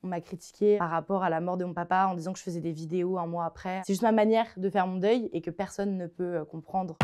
On m'a critiqué par rapport à la mort de mon papa en disant que je faisais des vidéos un mois après. C'est juste ma manière de faire mon deuil et que personne ne peut comprendre.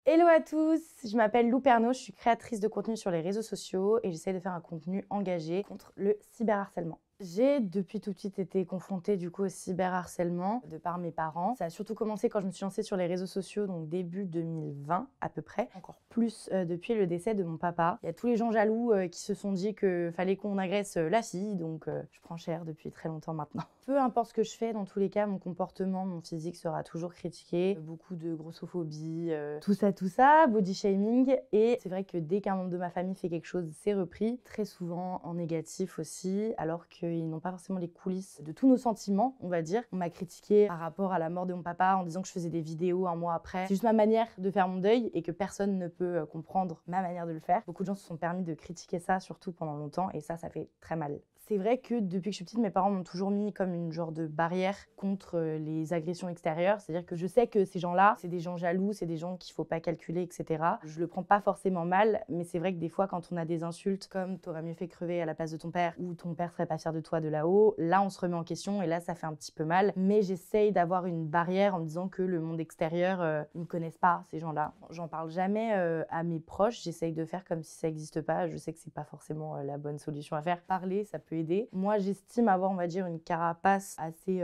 Hello à tous, je m'appelle Lou Pernaut, je suis créatrice de contenu sur les réseaux sociaux et j'essaie de faire un contenu engagé contre le cyberharcèlement. J'ai depuis tout petit été confrontée du coup au cyberharcèlement de par mes parents. Ça a surtout commencé quand je me suis lancée sur les réseaux sociaux, donc début 2020 à peu près. Encore plus depuis le décès de mon papa. Il y a tous les gens jaloux qui se sont dit qu'il fallait qu'on agresse la fille, donc je prends cher depuis très longtemps maintenant. Peu importe ce que je fais, dans tous les cas, mon comportement, mon physique sera toujours critiqué. Beaucoup de grossophobie, tout ça, body shaming. Et c'est vrai que dès qu'un membre de ma famille fait quelque chose, c'est repris. Très souvent en négatif aussi, alors qu'ils n'ont pas forcément les coulisses de tous nos sentiments, on va dire. On m'a critiqué par rapport à la mort de mon papa en disant que je faisais des vidéos un mois après. C'est juste ma manière de faire mon deuil et que personne ne peut comprendre ma manière de le faire. Beaucoup de gens se sont permis de critiquer ça, surtout pendant longtemps, et ça fait très mal. C'est vrai que depuis que je suis petite, mes parents m'ont toujours mis comme une genre de barrière contre les agressions extérieures. C'est-à-dire que je sais que ces gens-là, c'est des gens jaloux, c'est des gens qu'il faut pas calculer, etc. Je le prends pas forcément mal, mais c'est vrai que des fois, quand on a des insultes comme « t'aurais mieux fait crever à la place de ton père » ou « ton père serait pas fier de toi de là-haut », là on se remet en question et là ça fait un petit peu mal. Mais j'essaye d'avoir une barrière en me disant que le monde extérieur, ils ne connaissent pas ces gens-là. J'en parle jamais à mes proches, j'essaye de faire comme si ça n'existe pas. Je sais que c'est pas forcément la bonne solution à faire. Parler, ça peut aider. Moi, j'estime avoir, on va dire, une carapace assez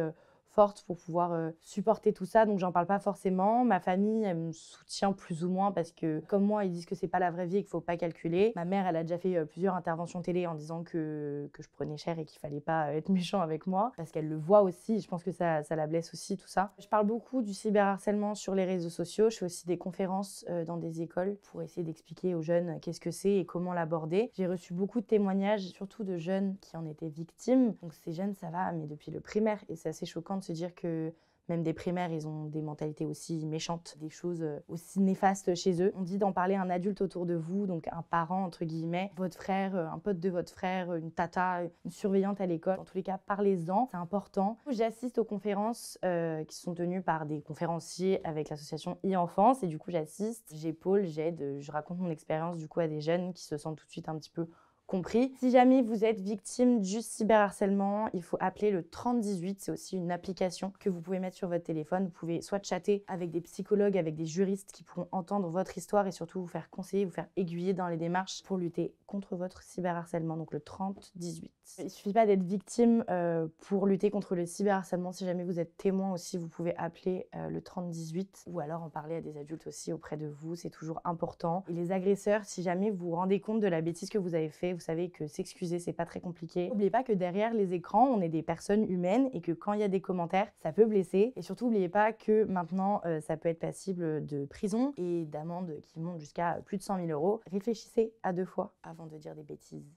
forte pour pouvoir supporter tout ça, donc j'en parle pas forcément. Ma famille, elle me soutient plus ou moins parce que, comme moi, ils disent que c'est pas la vraie vie et qu'il faut pas calculer. Ma mère, elle a déjà fait plusieurs interventions télé en disant que je prenais cher et qu'il fallait pas être méchant avec moi, parce qu'elle le voit aussi. Je pense que ça la blesse aussi, tout ça. Je parle beaucoup du cyberharcèlement sur les réseaux sociaux. Je fais aussi des conférences dans des écoles pour essayer d'expliquer aux jeunes qu'est-ce que c'est et comment l'aborder. J'ai reçu beaucoup de témoignages, surtout de jeunes qui en étaient victimes. Donc ces jeunes, ça va, mais depuis le primaire, et c'est assez choquant de se dire que même des primaires, ils ont des mentalités aussi méchantes, des choses aussi néfastes chez eux. On dit d'en parler à un adulte autour de vous, donc un parent, entre guillemets, votre frère, un pote de votre frère, une tata, une surveillante à l'école. En tous les cas, parlez-en, c'est important. J'assiste aux conférences qui sont tenues par des conférenciers avec l'association e-enfance, et du coup, j'assiste, j'épaule, j'aide, je raconte mon expérience du coup à des jeunes qui se sentent tout de suite un petit peu compris. Si jamais vous êtes victime du cyberharcèlement, il faut appeler le 3018. C'est aussi une application que vous pouvez mettre sur votre téléphone. Vous pouvez soit chatter avec des psychologues, avec des juristes qui pourront entendre votre histoire et surtout vous faire conseiller, vous faire aiguiller dans les démarches pour lutter contre votre cyberharcèlement. Donc le 3018. Il suffit pas d'être victime pour lutter contre le cyberharcèlement. Si jamais vous êtes témoin aussi, vous pouvez appeler le 3018 ou alors en parler à des adultes aussi auprès de vous. C'est toujours important. Et les agresseurs, si jamais vous vous rendez compte de la bêtise que vous avez fait, vous savez que s'excuser, c'est pas très compliqué. N'oubliez pas que derrière les écrans, on est des personnes humaines et que quand il y a des commentaires, ça peut blesser. Et surtout, n'oubliez pas que maintenant, ça peut être passible de prison et d'amendes qui montent jusqu'à plus de 100 000 €. Réfléchissez à 2 fois avant de dire des bêtises.